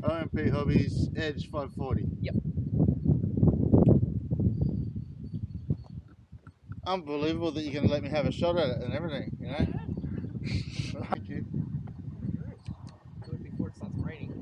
OMP Hobbies Edge 540. Yep. Unbelievable that you're going to let me have a shot at it and everything, you know? Thank you. Do it before it starts raining.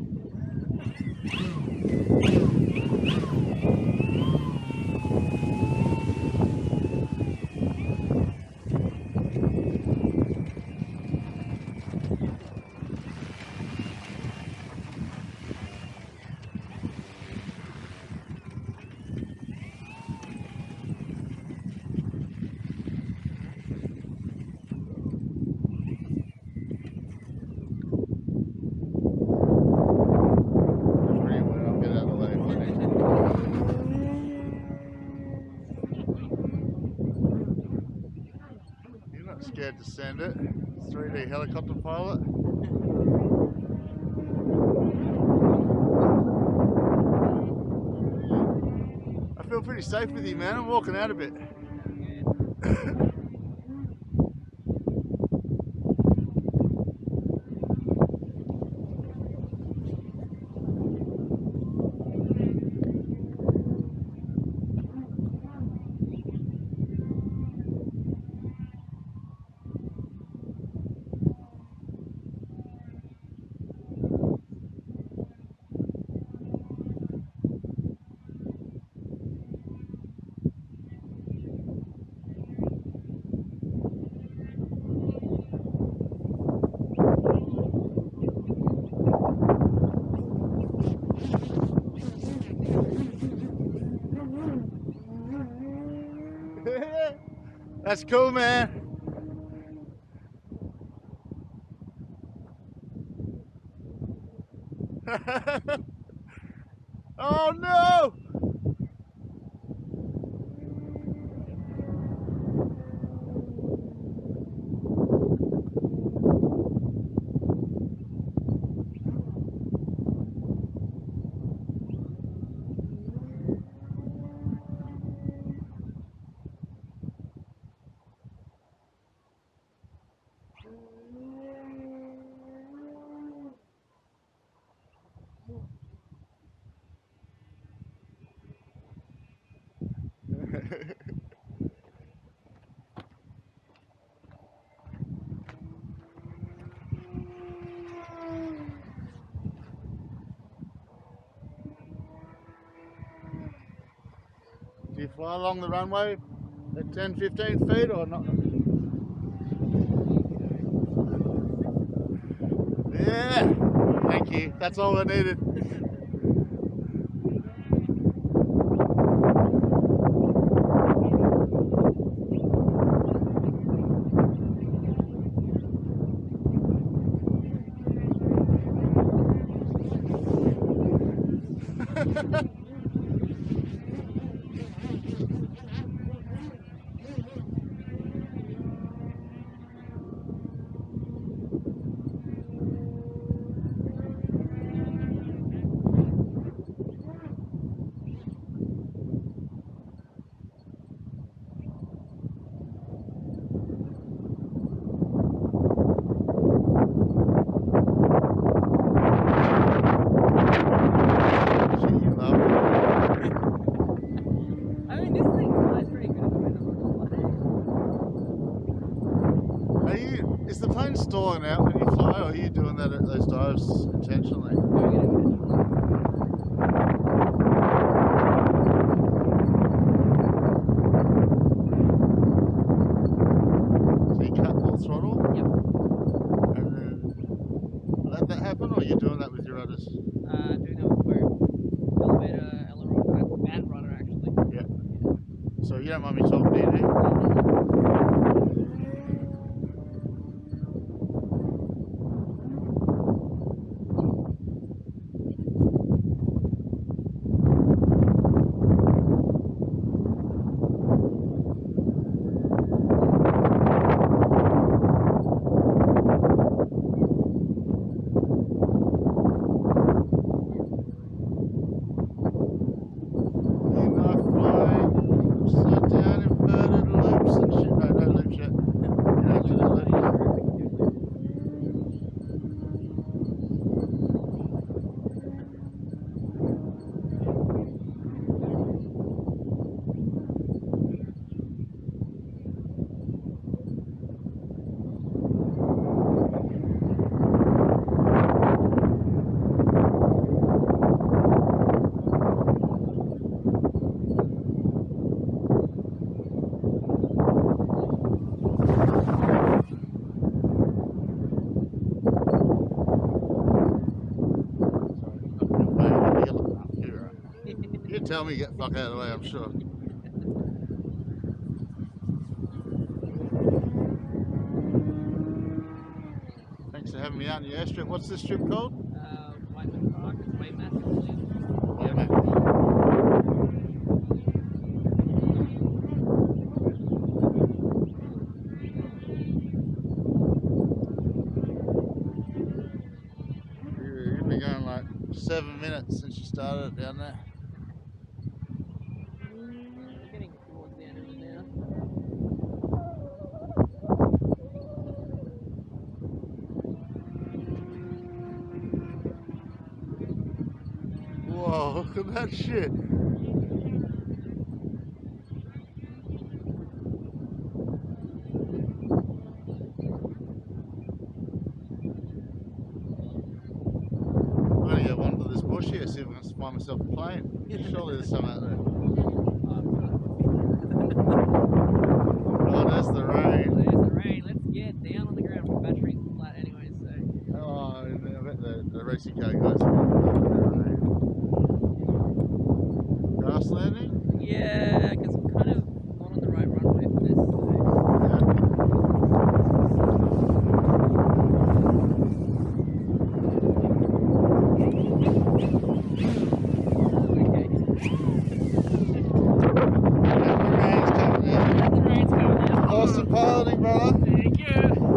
Scared to send it. 3D helicopter pilot. I feel pretty safe with you, man. I'm walking out a bit. That's cool, man. Oh no! Do you fly along the runway at 10-15 feet or not? Yeah, thank you. That's all I needed. Is the plane stalling out when you fly, or are you doing that at those dives intentionally? So you cut full throttle? Yep. And then let that happen, or are you doing that with your rudders? Doing that with both elevator, aileron, and rudder actually. Yeah. So you don't mind me talking to you, do you? Slow down in She'd tell me get fuck out of the way, I'm sure. Thanks for having me out in the airstrip. What's this strip called? Whiteman Park, Whiteman, I believe. Yeah, mate. You've been going like 7 minutes since you started down there. We're getting towards the end of it now. Whoa, look at that shit. I'm gonna get one to this bush here, see if I can find myself a plane. Surely there's some out there.